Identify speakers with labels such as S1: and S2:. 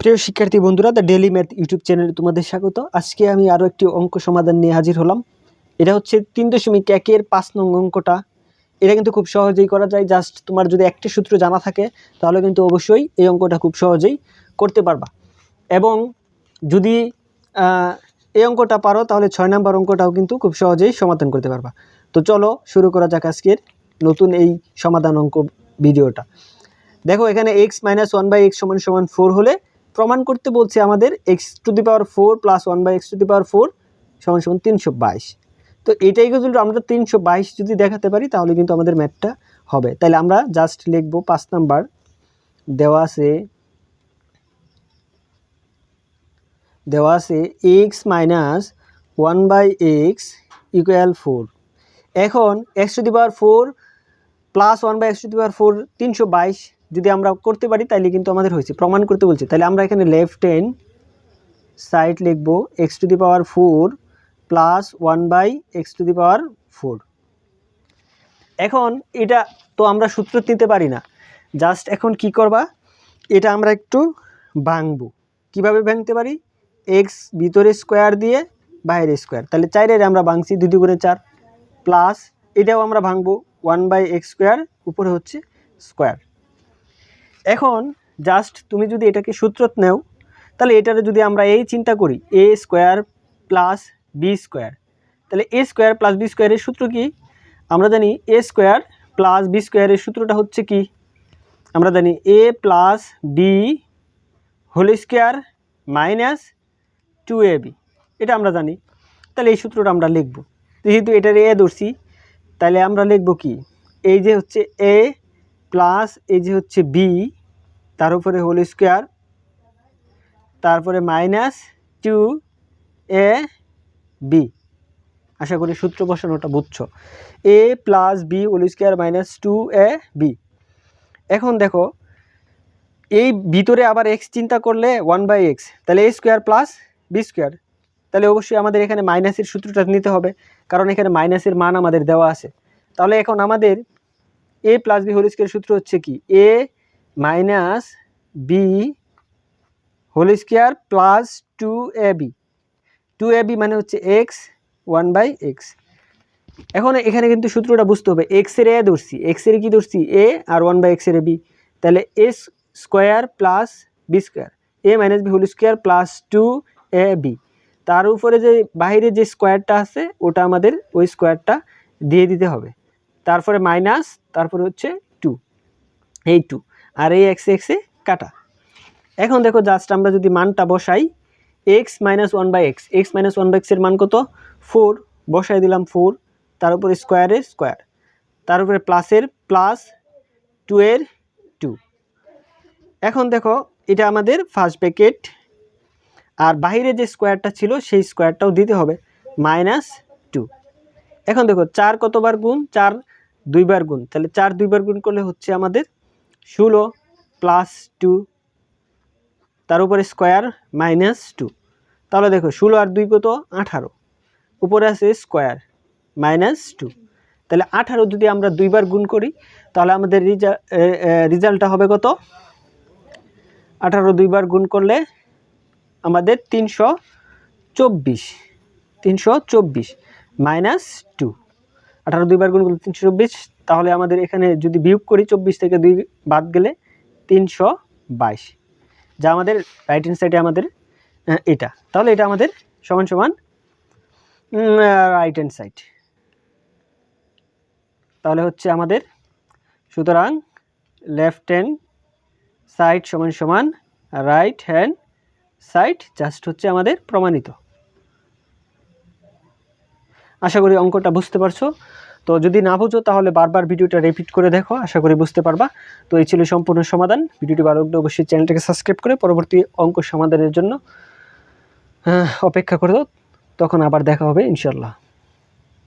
S1: প্রিয় শিক্ষার্থী বন্ধুরা, দ্য ডেইলি ম্যাথ ইউটিউব চ্যানেলে তোমাদের স্বাগত। আজকে আমি আরও একটি অঙ্ক সমাধান নিয়ে হাজির হলাম। এটা হচ্ছে 3.1 5 নং অঙ্কটা। এটা কিন্তু খুব সহজেই করা যায়। জাস্ট তোমার যদি একটি সূত্র জানা থাকে তাহলে কিন্তু অবশ্যই এই অঙ্কটা খুব সহজেই করতে পারবা। এবং যদি এই অঙ্কটা পারো তাহলে 6 নম্বর অঙ্কটাও কিন্তু খুব সহজেই সমাধান করতে পারবা। তো চলো শুরু করা যাক আজকের নতুন এই সমাধান অঙ্ক ভিডিওটা। দেখো, এখানে x - 1/x = 4 হলে প্রমাণ করতে বলছে আমাদের x⁴ + 1/x⁴ = 322। তো এইটাই কিন্তু আমরা 322 যদি দেখাতে পারি তাহলে কিন্তু আমাদের ম্যাথটা হবে। তাহলে আমরা জাস্ট লিখব 5 নাম্বার। দেওয়া আছে x - 1/x = 4। এখন x⁴ + 1/x⁴ 322 যদি আমরা করতে পারি তাহলে কিন্তু আমাদের হয়েছে। প্রমাণ করতে বলছে, তাহলে আমরা এখানে লেফট হ্যান্ড সাইড লিখব x⁴ + 1/x⁴। এখন এটা তো আমরা সূত্র নিতে পারি না। জাস্ট এখন কি করবা, এটা আমরা একটু ভাঙবো। কিভাবে ভাঙতে পারি? x ভিতরে স্কোয়ার দিয়ে বাইরে স্কোয়ার, তাহলে 4 আমরা ভাঙছি, 2 × 4 প্লাস এটাও আমরা ভাঙবো 1/x² উপরে হচ্ছে স্কোয়ার। এখন জাস্ট তুমি যদি এটাকে সূত্র নেও তাহলে এটারে যদি আমরা এই চিন্তা করি a² + b², তাহলে a² + b² এর সূত্র কি? আমরা জানি a² + b² এর সূত্রটা হচ্ছে কি? আমরা জানি a + b² - 2ab, এটা আমরা জানি। তাহলে এই সূত্রটা আমরা লিখব। যেহেতু এটার a ধরছি তাহলে আমরা লিখব কি, এই যে হচ্ছে a প্লাস এই যে হচ্ছে b, তার উপরে হোল স্কোয়ার, তারপরে -2ab। আশা করি সূত্র বসানোটা বুঝছো। a + b² - 2ab। এখন দেখো, এই ভিতরে আবার x চিন্তা করলে 1/x, তাহলে a² + b², তাহলে অবশ্যই আমাদের এখানে মাইনাসের সূত্রটা নিতে হবে, কারণ এখানে মাইনাসের মান আমাদের দেওয়া আছে। তাহলে এখন আমাদের a + b² সূত্র হচ্ছে কি, a - b² + 2ab। 2ab মানে হচ্ছে x, 1/x। এখন এখানে কিন্তু সূত্রটা বুঝতে হবে, x এর a ধরছি, x এর কি ধরছি a, আর 1/x এর b, তাহলে a² + b², a - b² + 2ab। তার উপরে যে বাইরে যে স্কোয়ারটা আছে ওটা আমাদের ওই স্কোয়ারটা দিয়ে দিতে হবে, তারপরে মাইনাস, তারপরে হচ্ছে 2, এই 2, আর এই x কাটা। এখন দেখো, জাস্ট আমরা যদি মানটা বসাই, x - 1/x, x - 1/x এর মান কত? 4, বসাই দিলাম 4, তার উপরে স্কোয়ারের স্কোয়ার, তার উপরে প্লাসের প্লাস, 2 এর 2। এখন দেখো, এটা আমাদের ফার্স্ট ব্র্যাকেট, আর বাইরে যে স্কোয়ারটা ছিল সেই স্কোয়ারটাও দিতে হবে, -2। এখন দেখো 4 কতবার গুণ? 4 2 বার গুণ, তাহলে 4 2 বার গুণ করলে হচ্ছে আমাদের 16 + 2, তার উপরে স্কোয়ার -2। তাহলে দেখো 16 আর 2 কত? 18, উপরে আছে স্কোয়ার -2। তাহলে 18 যদি আমরা 2 বার গুণ করি তাহলে আমাদের রেজাল্টটা হবে কত? 18 2 বার গুণ করলে আমাদের 324 -2। 18 2 বার গুণ করলে 324, তাহলে আমাদের এখানে যদি বিয়োগ করি 24 থেকে 2 বাদ গেলে 322, যা আমাদের রাইট হ্যান্ড সাইডে আমাদের এটা। তাহলে এটা আমাদের সমান রাইট হ্যান্ড সাইড। তাহলে হচ্ছে আমাদের, সুতরাং লেফট হ্যান্ড সাইড সমান রাইট হ্যান্ড সাইড, জাস্ট হচ্ছে আমাদের প্রমাণিত। আশা করি অঙ্কটা বুঝতে পারছো। তো যদি না বুঝো তাহলে বারবার ভিডিওটা রিপিট করে দেখো, আশা করি বুঝতে পারবা। তো এই ছিল সম্পূর্ণ সমাধান। ভিডিওটি ভালো লাগলে অবশ্যই চ্যানেলটাকে সাবস্ক্রাইব করে পরবর্তী অঙ্ক সমাধানের জন্য অপেক্ষা করে দাও। তখন আবার দেখা হবে ইনশাল্লাহ।